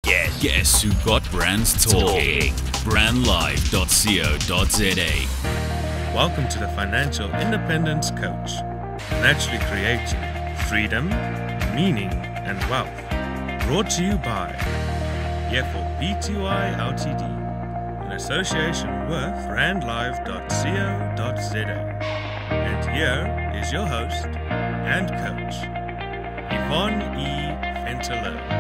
Guess who got brands talking? Brandlive.co.za. Welcome to the Financial Independent Coach. Naturally creating freedom, meaning, and wealth. Brought to you by Pty Ltd. in association with Brandlive.co.za. And here is your host and coach, Yvonne Venter-Louw.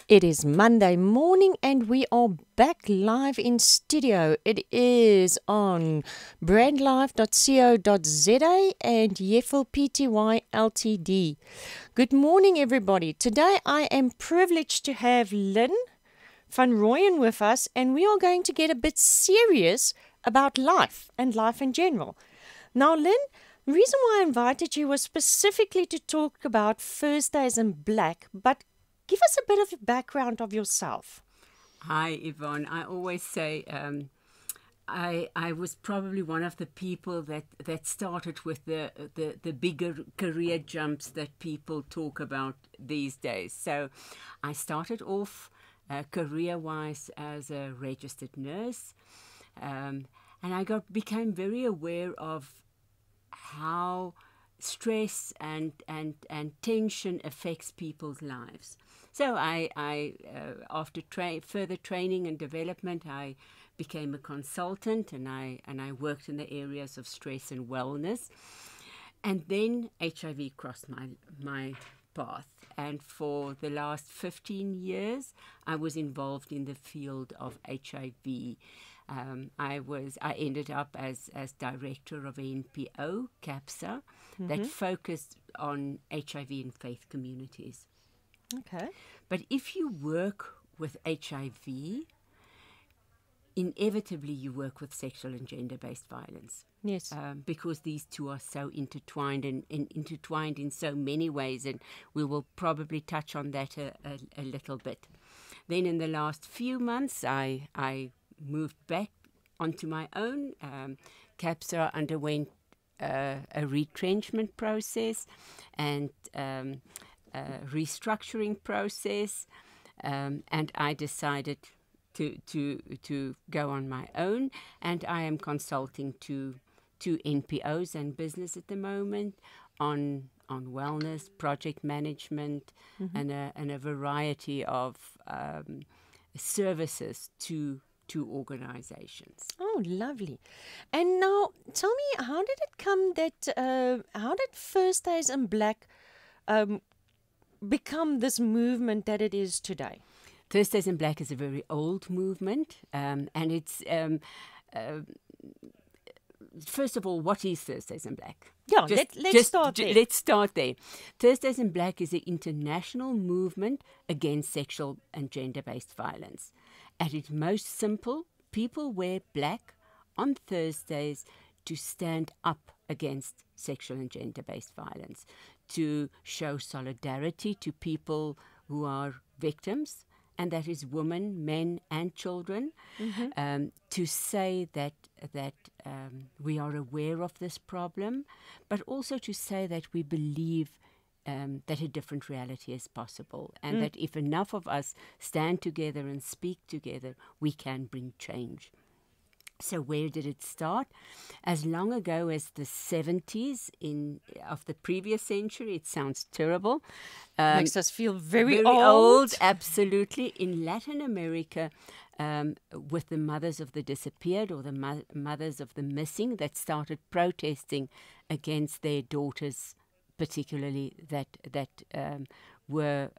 It is Monday morning and we are back live in studio. It is on brandlive.co.za and Pty Ltd. Good morning, everybody. Today I am privileged to have Lyn van Rooyen with us, and we are going to get a bit serious about life and life in general. Now, Lyn, the reason why I invited you was specifically to talk about Thursdays in Black, but give us a bit of a background of yourself. Hi, Yvonne. I always say I was probably one of the people that started with the bigger career jumps that people talk about these days. So I started off career-wise as a registered nurse, and I became very aware of how stress and tension affects people's lives. So I after further training and development, I became a consultant, and I worked in the areas of stress and wellness. And then HIV crossed my path, and for the last 15 years, I was involved in the field of HIV. I ended up as director of an NPO, CAPSA, that focused on HIV in faith communities. Okay. But if you work with HIV, inevitably you work with sexual and gender-based violence. Yes. Because these two are so intertwined and intertwined in so many ways, and we will probably touch on that a little bit. Then in the last few months, I moved back onto my own. CAPSA underwent a retrenchment process and restructuring process, and I decided to go on my own, and I am consulting to NPOs and business at the moment on wellness, project management, and a variety of services to organizations. Oh, lovely. And now, tell me, how did it come that, how did Thursdays in Black become this movement that it is today? Thursdays in Black is a very old movement, and it's, first of all, what is Thursdays in Black? Yeah, let's start there. Let's start there. Thursdays in Black is an international movement against sexual and gender-based violence. At its most simple, people wear black on Thursdays to stand up against sexual and gender-based violence, to show solidarity to people who are victims, and that is women, men, and children, to say that we are aware of this problem, but also to say that we believe that a different reality is possible, and that if enough of us stand together and speak together, we can bring change. So where did it start? As long ago as the 70s of the previous century. It sounds terrible. Makes us feel very old. Absolutely. In Latin America, with the mothers of the disappeared or the mothers of the missing that started protesting against their daughters, particularly that were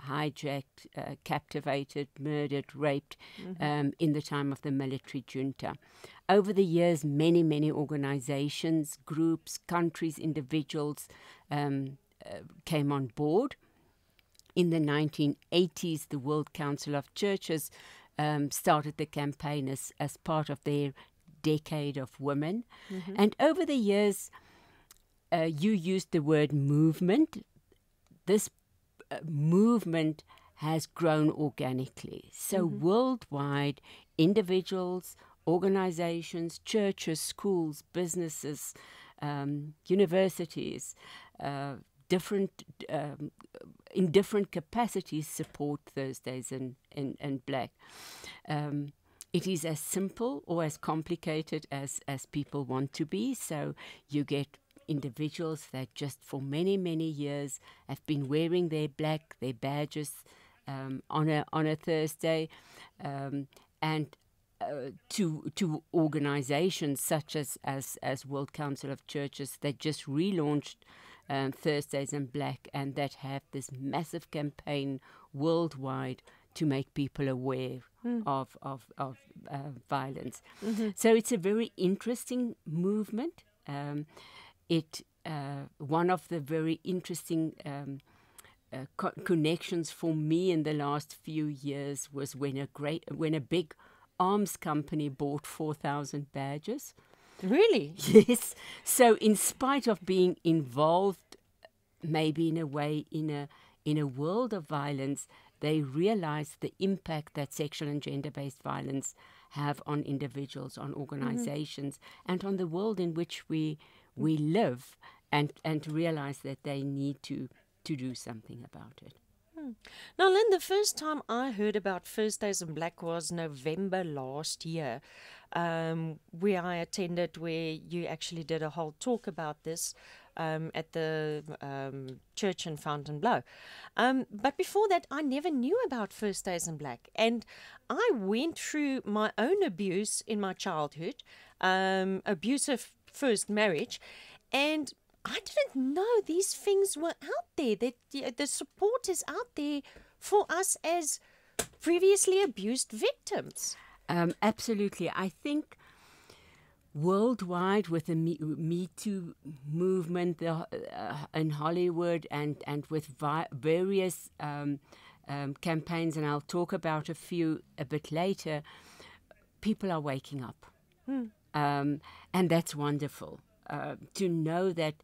hijacked, captivated, murdered, raped in the time of the military junta. Over the years, many organizations, groups, countries, individuals came on board. In the 1980s, the World Council of Churches started the campaign as part of their Decade of Women. And over the years, you used the word movement. This movement has grown organically. So worldwide, individuals, organizations, churches, schools, businesses, universities, different in different capacities support Thursdays in Black. It is as simple or as complicated as people want to be. So you get individuals that just for many, many years have been wearing their badges on a Thursday, and to organizations such as World Council of Churches that just relaunched Thursdays in Black, and that have this massive campaign worldwide to make people aware of violence. So it's a very interesting movement. One of the very interesting connections for me in the last few years was when a big arms company bought 4,000 badges. Really? Yes. So in spite of being involved, maybe in a way, in a world of violence, they realize the impact that sexual and gender-based violence have on individuals, on organizations, and on the world in which we live, and realize that they need to do something about it. Now, Lyn, the first time I heard about Thursdays in Black was November last year, where I attended, where you actually did a whole talk about this at the church in Venter-Louw. But before that, I never knew about Thursdays in Black. And I went through my own abuse in my childhood, abusive first marriage, and I didn't know these things were out there, that the support is out there for us as previously abused victims. Absolutely. I think worldwide, with the Me Too movement in Hollywood, and with various campaigns, and I'll talk about a few a bit later, people are waking up. And that's wonderful. To know that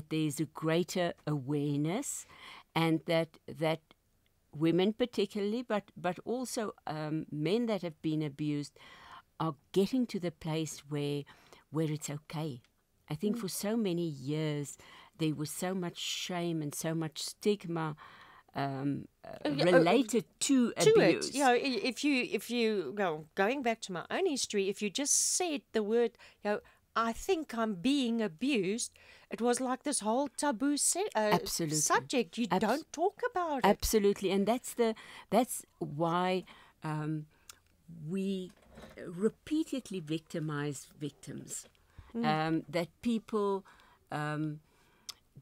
there's a greater awareness, and that women particularly, but also men that have been abused, are getting to the place where it's okay. I think for so many years there was so much shame and so much stigma related to abuse. It. You know, if you going back to my own history, if you just said the word, I think I'm being abused, it was like this whole taboo subject. You don't talk about it. Absolutely, and that's why we repeatedly victimize victims. That people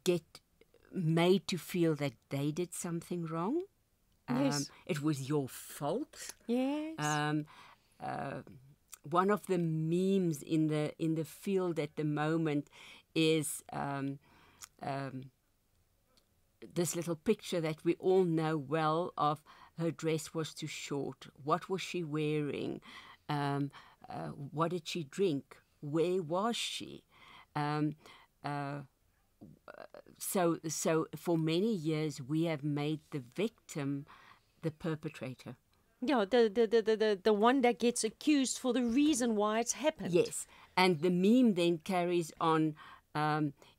get made to feel that they did something wrong. Yes. It was your fault. Yes. One of the memes in the field at the moment is this little picture that we all know well of. Her dress was too short. What was she wearing? What did she drink? Where was she? So for many years we have made the victim the perpetrator. Yeah, the one that gets accused for the reason why it's happened. Yes, and the meme then carries on.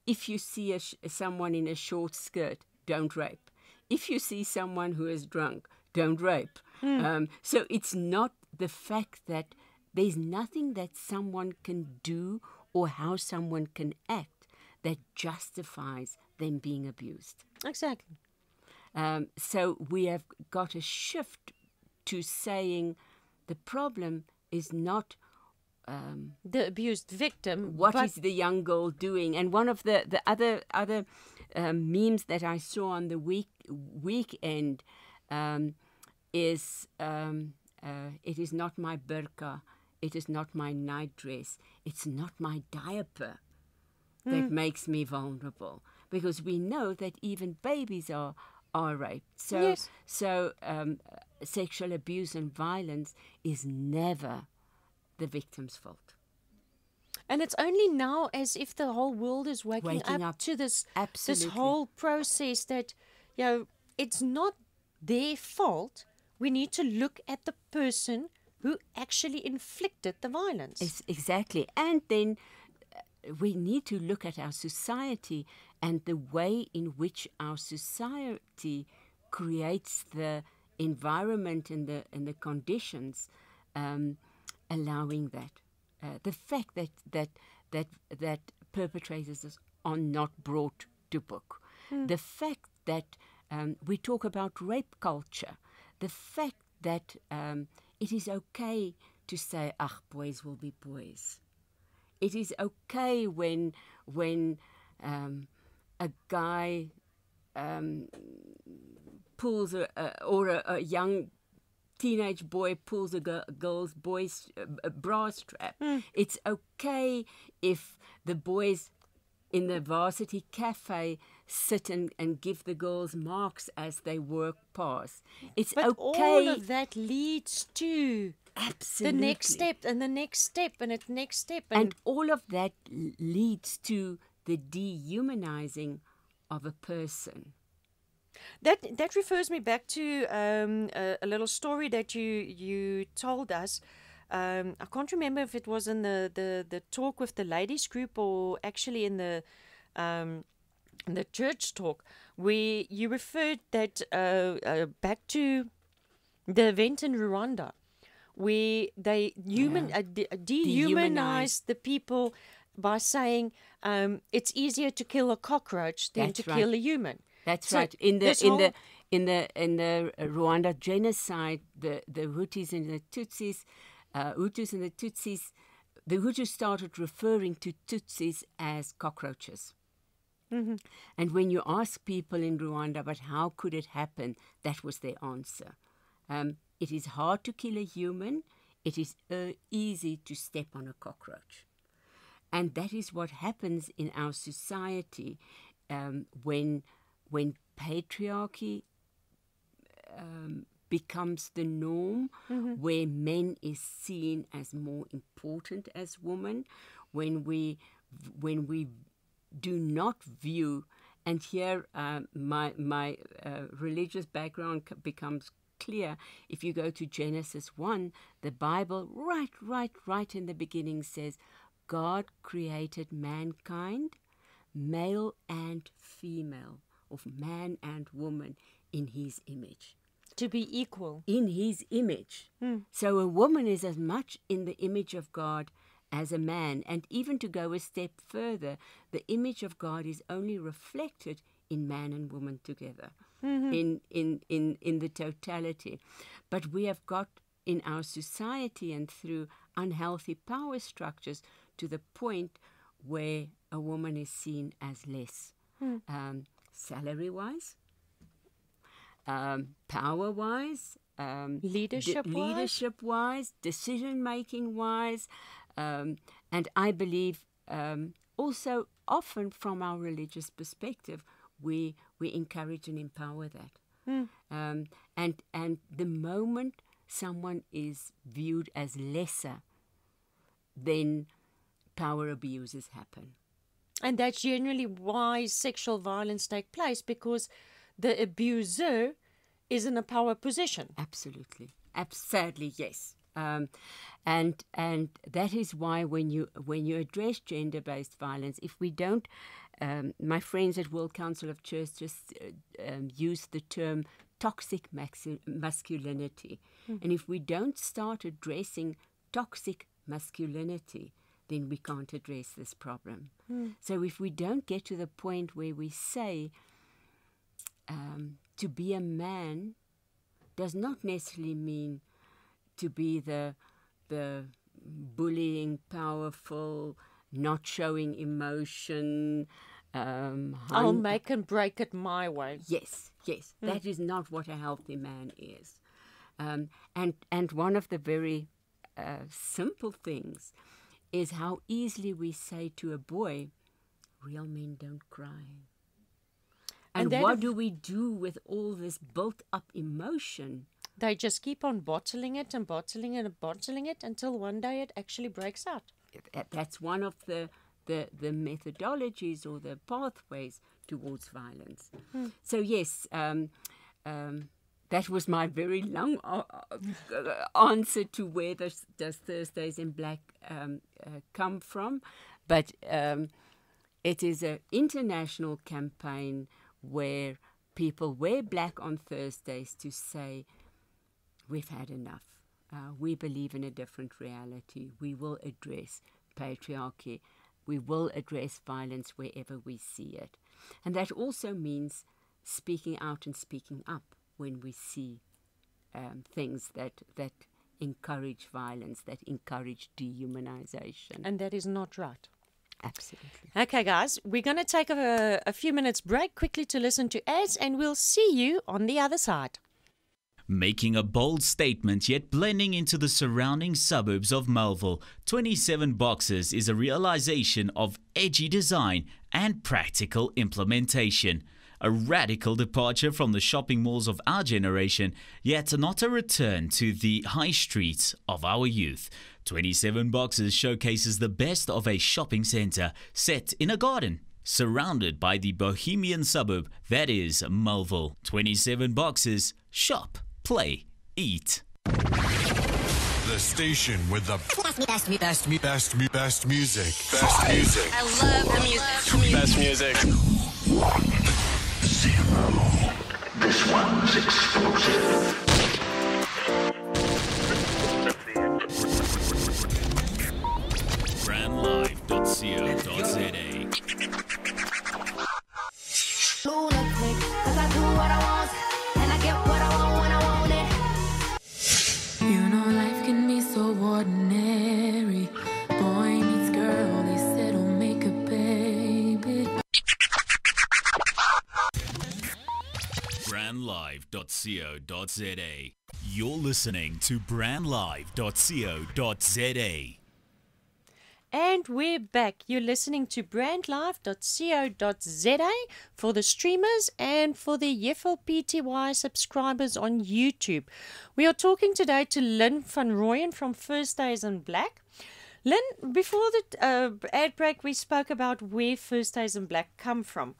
If you see someone in a short skirt, don't rape. If you see someone who is drunk, don't rape. So it's not the fact that there's nothing that someone can do or how someone can act that justifies them being abused. Exactly. So we have got a shift to saying the problem is not the abused victim. What is the young girl doing? And one of the other memes that I saw on the weekend is it is not my burqa, it is not my night dress, it's not my diaper that makes me vulnerable, because we know that even babies are raped. So Yes. Sexual abuse and violence is never the victim's fault. And it's only now as if the whole world is waking up to this whole process that, it's not their fault. We need to look at the person who actually inflicted the violence. Exactly. And then we need to look at our society and the way in which our society creates the environment and the conditions allowing that. The fact that perpetrators are not brought to book. The fact that we talk about rape culture. The fact that it is okay to say, boys will be boys. It is okay when a guy pulls a young teenage boy pulls a girl's bra strap. It's okay if the boys in the varsity cafe sit and give the girls marks as they work past. It's But okay. all of that leads to Absolutely. the next step and the next step and the next step. And all of that leads to the dehumanizing of a person. That refers me back to a little story that you told us. I can't remember if it was in the talk with the ladies group or actually in the church talk, where you referred that back to the event in Rwanda, where they dehumanized the people by saying it's easier to kill a cockroach than to kill a human. That's So right. In this the Rwanda genocide, the Hutus and the Tutsis, the Hutus started referring to Tutsis as cockroaches. Mm-hmm. And when you ask people in Rwanda, but how could it happen, that was their answer. It is hard to kill a human. It is easy to step on a cockroach. And that is what happens in our society when patriarchy becomes the norm, where men is seen as more important as women, when we do not view, and here my religious background becomes clear. If you go to Genesis 1, the Bible right in the beginning says, God created mankind, male and female, of man and woman, in his image. To be equal. In his image. So a woman is as much in the image of God as a man. And even to go a step further, the image of God is only reflected in man and woman together, in the totality. But we have got in our society and through unhealthy power structures to the point where a woman is seen as less, salary-wise, power-wise, leadership-wise, decision-making-wise, and I believe also often from our religious perspective, we encourage and empower that. And the moment someone is viewed as lesser, then power abuses happen. And that's generally why sexual violence takes place, because the abuser is in a power position. Absolutely. Sadly, yes. And that is why when you address gender-based violence, if we don't, my friends at World Council of Churches just use the term toxic masculinity. And if we don't start addressing toxic masculinity, then we can't address this problem. So if we don't get to the point where we say to be a man does not necessarily mean to be the bullying, powerful, not showing emotion. I'll make and break it my way. Yes. That is not what a healthy man is. And one of the very simple things is how easily we say to a boy, real men don't cry. And what do we do with all this built-up emotion? They just keep on bottling it and bottling it and bottling it until one day it actually breaks out. That's one of the methodologies or the pathways towards violence. So yes, that was my very long answer to where does Thursdays in Black come from. But it is an international campaign where people wear black on Thursdays to say, we've had enough. We believe in a different reality. We will address patriarchy. We will address violence wherever we see it. And that also means speaking out and speaking up when we see things that encourage violence, that encourage dehumanization. And that is not right. Absolutely. Okay, guys, we're going to take a few minutes break quickly to listen to ads, and we'll see you on the other side. Making a bold statement yet blending into the surrounding suburbs of Melville, 27 Boxes is a realization of edgy design and practical implementation. A radical departure from the shopping malls of our generation, yet not a return to the high streets of our youth. 27 Boxes showcases the best of a shopping centre set in a garden, surrounded by the bohemian suburb that is Melville. 27 Boxes, shop, play, eat. The station with the best music. Best music. I love the music. Best music. 0. This one's explosive. brandlive.co.za. Lunatic, 'cause I do what I want, and I get what I want when I want it. You know life can be so ordinary. Boy meets girl, they settle, make a baby. brandlive.co.za. You're listening to brandlive.co.za. And we're back. You're listening to brandlive.co.za for the streamers and for the Yeffel PTY subscribers on YouTube. We are talking today to Lyn van Rooyen from First Days in Black. Lyn, before the ad break, we spoke about where First Days in Black come from.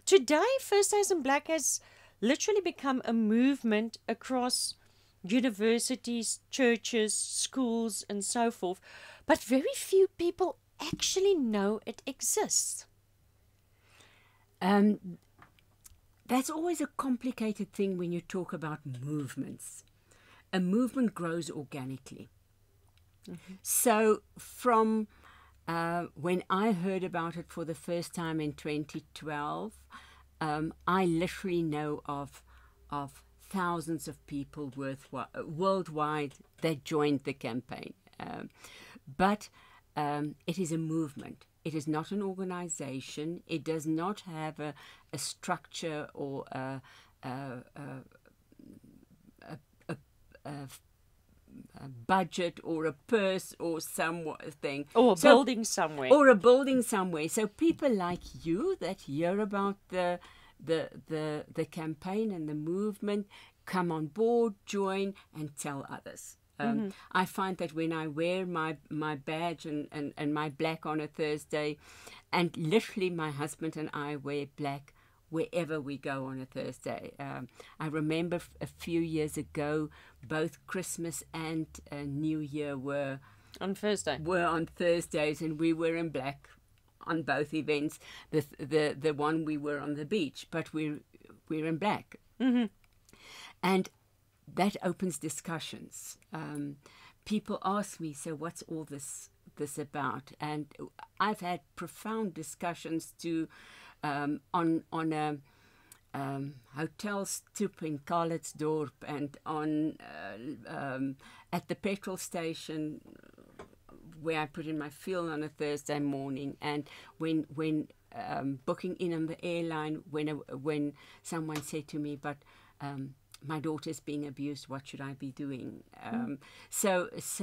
Today, First Days in Black has literally become a movement across universities, churches, schools, and so forth. But very few people actually know it exists. That's always a complicated thing when you talk about movements. A movement grows organically. Mm-hmm. So from when I heard about it for the first time in 2012, I literally know of thousands of people worldwide that joined the campaign. But it is a movement. It is not an organization. It does not have a structure or a budget or a purse or something. Or a building somewhere. Or a building somewhere. So people like you that hear about the campaign and the movement come on board, join, and tell others. I find that when I wear my badge and my black on a Thursday, and literally my husband and I wear black wherever we go on a Thursday. I remember a few years ago, both Christmas and New Year were on Thursday. Were on Thursdays, and we were in black on both events. The one we were on the beach, but we're in black, and that opens discussions. People ask me, so what's all this about? And I've had profound discussions on a hotel stoep in Karlitsdorp and on at the petrol station where I put in my fuel on a Thursday morning, and when booking in on the airline, when someone said to me, but my daughter's being abused, what should I be doing? So it's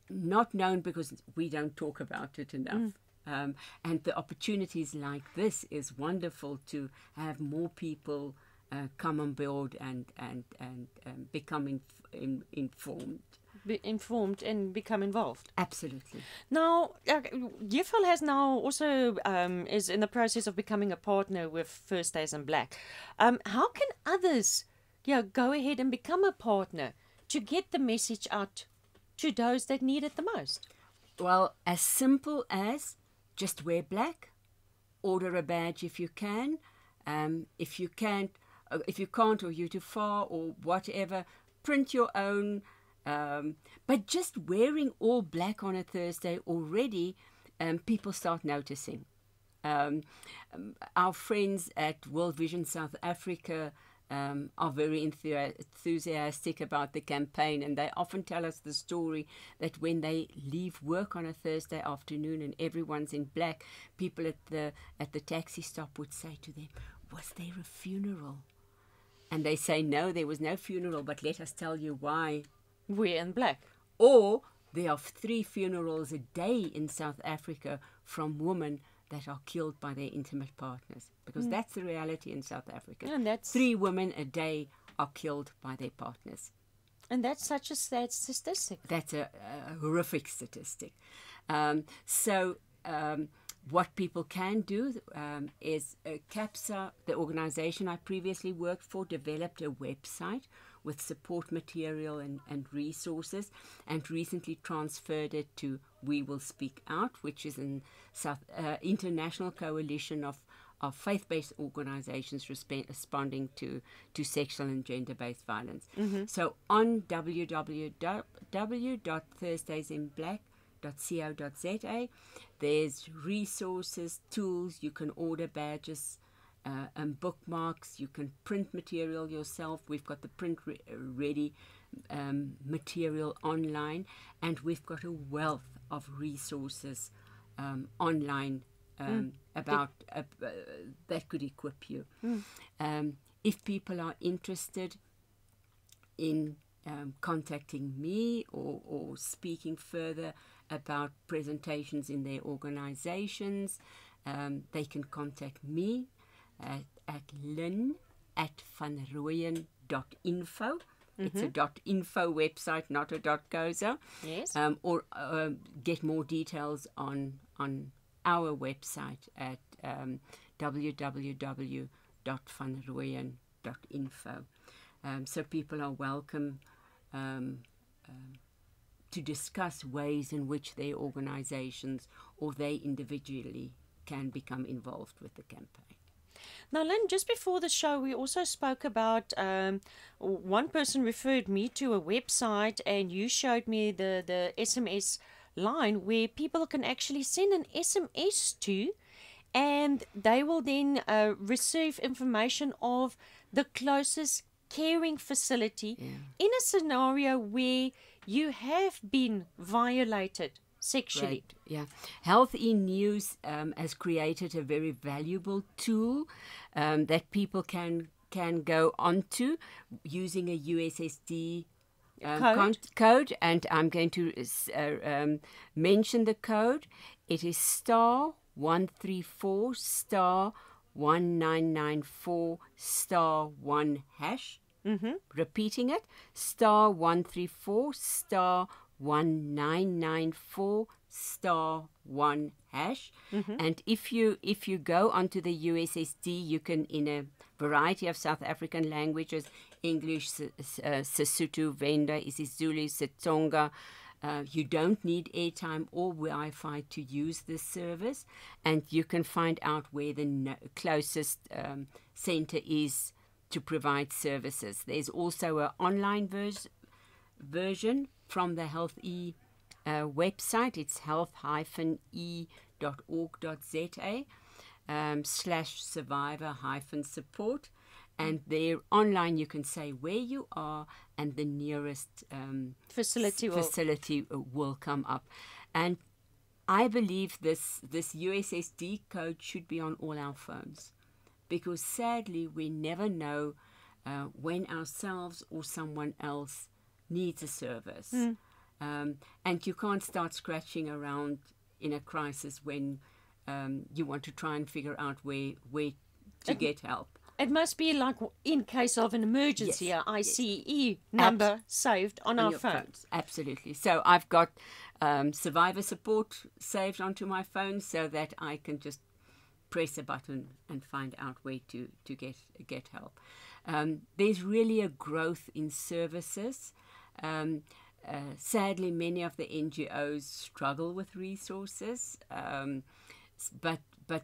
not known because we don't talk about it enough. And the opportunities like this is wonderful to have more people come on board and become informed. Be informed and become involved. Absolutely. Now, Yeffel has now also is in the process of becoming a partner with First Days in Black. How can others go ahead and become a partner to get the message out to those that need it the most? Well, as simple as just wear black, order a badge if you can. If you can't, or you're too far, or whatever, print your own. But just wearing all black on a Thursday already, people start noticing. Our friends at World Vision South Africa are very enthusiastic about the campaign, and they often tell us the story that when they leave work on a Thursday afternoon and everyone's in black, people at the taxi stop would say to them, "Was there a funeral?" And they say, "No, there was no funeral, but let us tell you why. We're in black." Or there are 3 funerals a day in South Africa from women that are killed by their intimate partners, because that's the reality in South Africa. And that's 3 women a day are killed by their partners. And that's such a sad statistic. That's a horrific statistic. What people can do is CAPSA, the organization I previously worked for, developed a website with support material and resources, and recently transferred it to We Will Speak Out, which is an international coalition of faith-based organizations responding to sexual and gender-based violence. So on www.thursdaysinblack.co.za, there's resources, tools. You can order badges and bookmarks. You can print material yourself. We've got the print-ready material online, and we've got a wealth of resources online about that could equip you. If people are interested in contacting me or speaking further about presentations in their organizations, they can contact me at lyn@vanrooyen.info. It's a .info website, not a .coza. Yes. Or get more details on our website at www.vanrooyen.info. So people are welcome to discuss ways in which their organizations or they individually can become involved with the campaign. Now, Lyn, just before the show, we also spoke about one person referred me to a website, and you showed me the SMS line where people can actually send an SMS to, and they will then receive information of the closest caring facility in a scenario where you have been violated sexually. Right. Yeah. Health News has created a very valuable tool that people can go onto using a USSD code, and I'm going to mention the code. It is *134 *1994 *1#. Repeating it, *134 *1994 *1#. And if you go onto the USSD, you can, in a variety of South African languages, English, Sesotho, Venda, isiZulu, Setsonga. You don't need airtime or Wi-Fi to use this service, and you can find out where the closest center is to provide services. There's also an online version from the Health website. It's health-e.org.za /survivor-support. And there online you can say where you are, and the nearest facility will come up. And I believe this USSD code should be on all our phones, because sadly we never know when ourselves or someone else needs a service. And you can't start scratching around in a crisis when you want to try and figure out where to get help. It must be like in case of an emergency, Yes. a ICE number saved on our your phones. Absolutely. So I've got survivor support saved onto my phone so that I can just press a button and find out where to get help. There's really a growth in services. sadly, many of the NGOs struggle with resources, but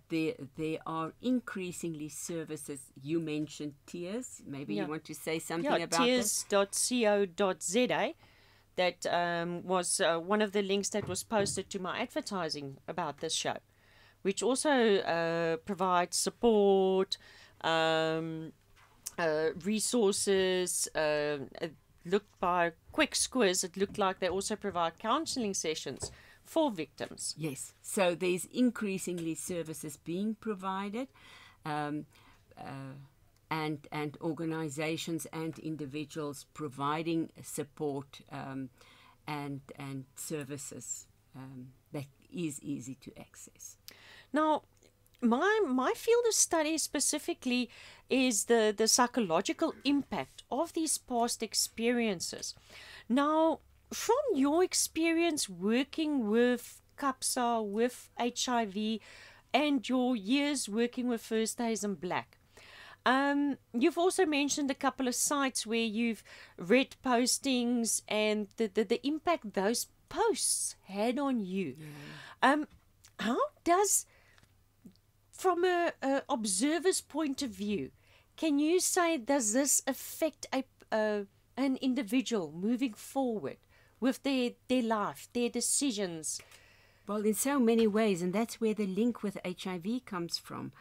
there are increasingly services. You mentioned Tears. Maybe you want to say something about this? Tears.co.za. That was one of the links that was posted to my advertising about this show, which also provides support, resources. Looked by quick squiz, it looked like they also provide counseling sessions for victims. Yes, so there's increasingly services being provided, and organizations and individuals providing support and services that is easy to access. Now, my field of study specifically is the psychological impact of these past experiences. Now, from your experience working with CAPSA, with HIV, and your years working with First Days in Black, you've also mentioned a couple of sites where you've read postings and the impact those posts had on you. How does, from a observer's point of view, can you say, does this affect an individual moving forward with their life, their decisions? Well, in so many ways, and that's where the link with HIV comes from,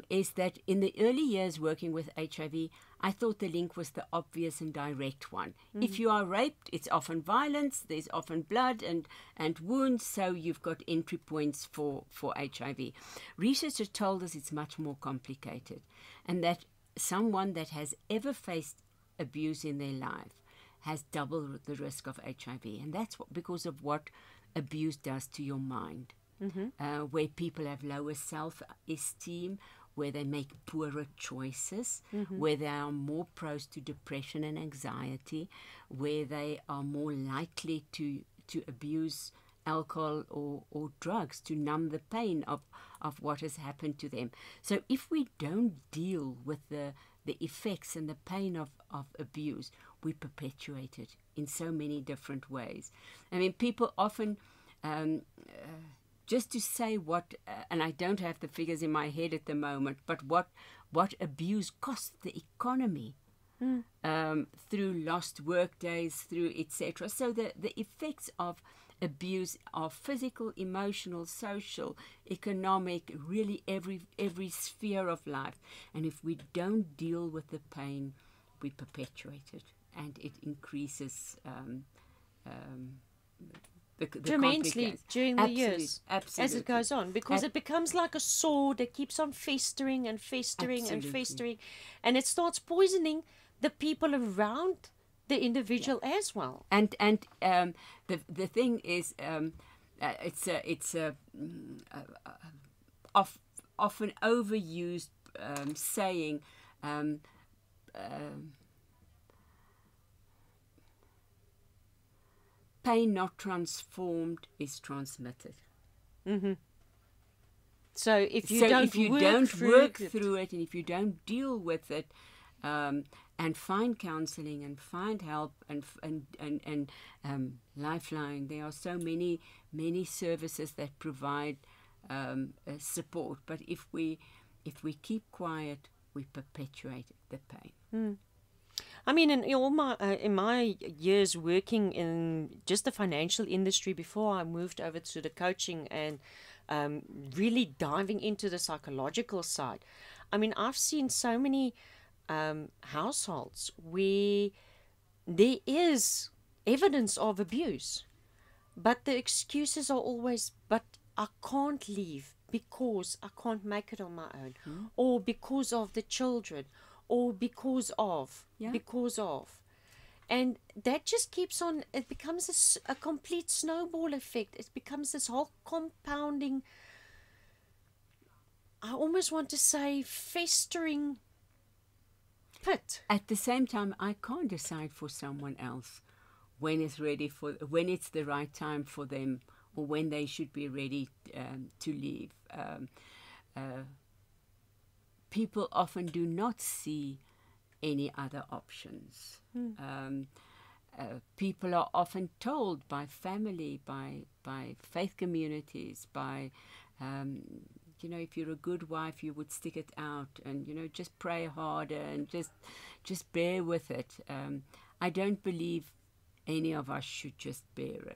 is that in the early years working with HIV, I thought the link was the obvious and direct one. If you are raped, it's often violence, there's often blood and wounds, so you've got entry points for HIV. Research has told us it's much more complicated, and that someone that has ever faced abuse in their life has double the risk of HIV, and that's because of what abuse does to your mind. Where people have lower self-esteem, where they make poorer choices, where they are more prone to depression and anxiety, where they are more likely to abuse alcohol or drugs to numb the pain of what has happened to them. So if we don't deal with the effects and the pain of abuse, we perpetuate it in so many different ways. I mean, people often... just to say what, and I don't have the figures in my head at the moment, but what abuse costs the economy through lost work days, through etc. So the effects of abuse are physical, emotional, social, economic, really every sphere of life. And if we don't deal with the pain, we perpetuate it, and it increases tremendously during the years absolutely. As it goes on, because it becomes like a sword that keeps on festering and festering Absolutely. and festering, and it starts poisoning the people around the individual as well. And the thing is, it's often overused saying. Pain not transformed is transmitted. So if you don't don't work through it, and if you don't deal with it, and find counselling and find help and Lifeline, there are so many services that provide support. But if we keep quiet, we perpetuate the pain. I mean, in my years working in just the financial industry before I moved over to the coaching and really diving into the psychological side, I mean, I've seen so many households where there is evidence of abuse, but the excuses are always, but I can't leave because I can't make it on my own, or because of the children, or because of. And that just keeps on, it becomes a complete snowball effect. It becomes this whole compounding, I almost want to say festering pit. At the same time, I can't decide for someone else when it's the right time for them, or when they should be ready to leave. People often do not see any other options. people are often told by family, by faith communities, by, you know, if you're a good wife, you would stick it out and, you know, just pray harder and just bear with it. I don't believe any of us should just bear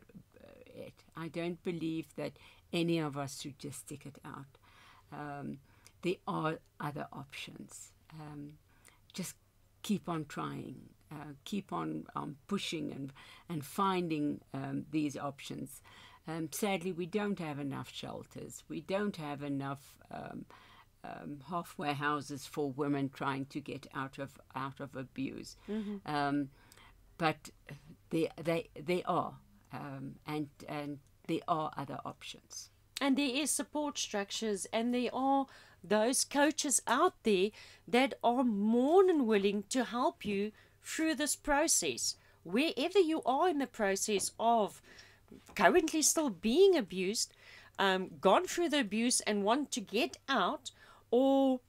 it. I don't believe that any of us should just stick it out. There are other options. Just keep on trying, keep on pushing and finding these options. Sadly, we don't have enough shelters. We don't have enough halfway houses for women trying to get out of abuse. Mm-hmm. But they are, and there are other options. And there is support structures, and there are those coaches out there that are more than willing to help you through this process. Wherever you are in the process of currently still being abused, gone through the abuse and want to get out, or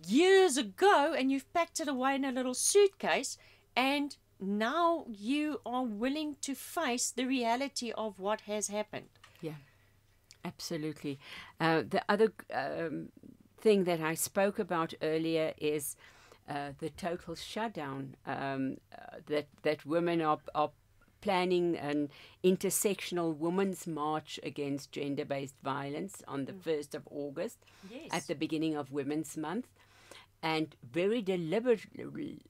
years ago and you've packed it away in a little suitcase and now you are willing to face the reality of what has happened. Yeah. Absolutely. The other thing that I spoke about earlier is the total shutdown, that women are planning an intersectional women's march against gender-based violence on the 1st of August, yes, at the beginning of Women's Month, and very deliberately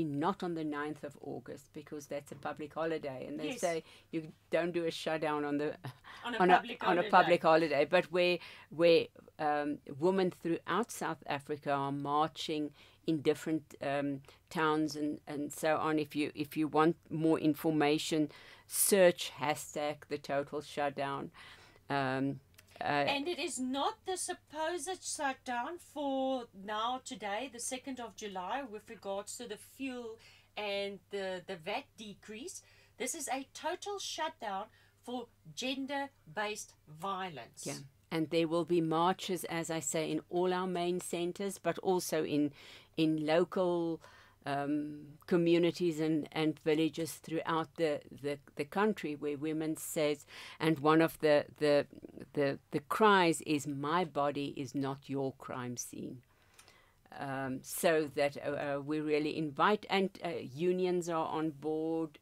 not on the 9th of August, because that's a public holiday, and they, yes, say you don't do a shutdown on a public holiday, but where women throughout South Africa are marching in different towns and so on. If you want more information, search hashtag the total shutdown. And it is not the supposed shutdown for now today, the 2nd of July, with regards to the fuel and the VAT decrease. This is a total shutdown for gender-based violence. Yeah, and there will be marches, as I say, in all our main centres, but also in local communities and villages throughout the country, where women says, and one of the cries is, "My body is not your crime scene." So that we really invite, and unions are on board,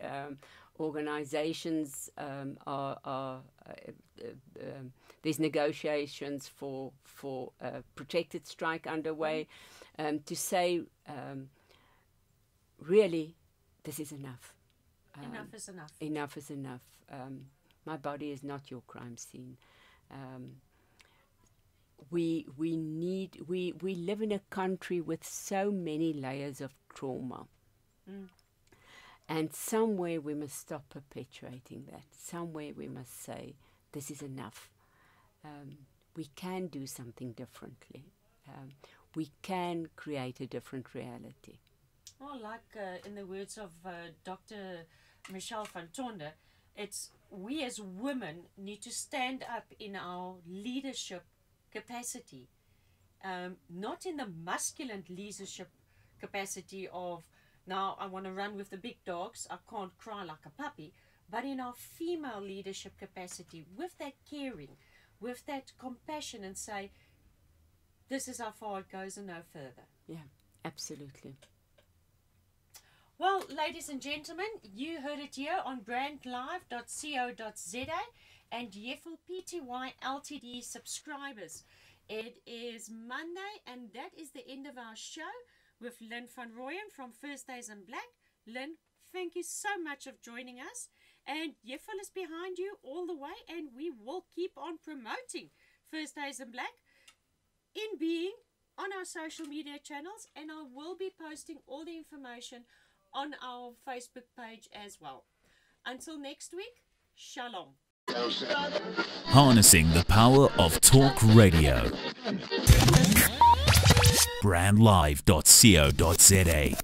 organizations are there's negotiations for protected strike underway, to say, really, this is enough. Enough is enough. Enough is enough. My body is not your crime scene. We live in a country with so many layers of trauma. Mm. And somewhere we must stop perpetuating that. Somewhere we must say, this is enough. We can do something differently. We can create a different reality. Well, like in the words of Dr. Michelle van Tonder, it's we as women need to stand up in our leadership capacity, not in the masculine leadership capacity of, now I want to run with the big dogs, I can't cry like a puppy, but in our female leadership capacity, with that caring, with that compassion, and say, this is how far it goes and no further. Yeah, absolutely. Well, ladies and gentlemen, you heard it here on brandlive.co.za and Yeffel Pty Ltd subscribers. It is Monday, and that is the end of our show with Lyn van Rooyen from Thursdays in Black. Lyn, thank you so much for joining us. And Yeffel is behind you all the way, and we will keep on promoting Thursdays in Black in being on our social media channels, and I will be posting all the information on our Facebook page as well. Until next week, shalom. Harnessing the power of talk radio. Brandlive.co.za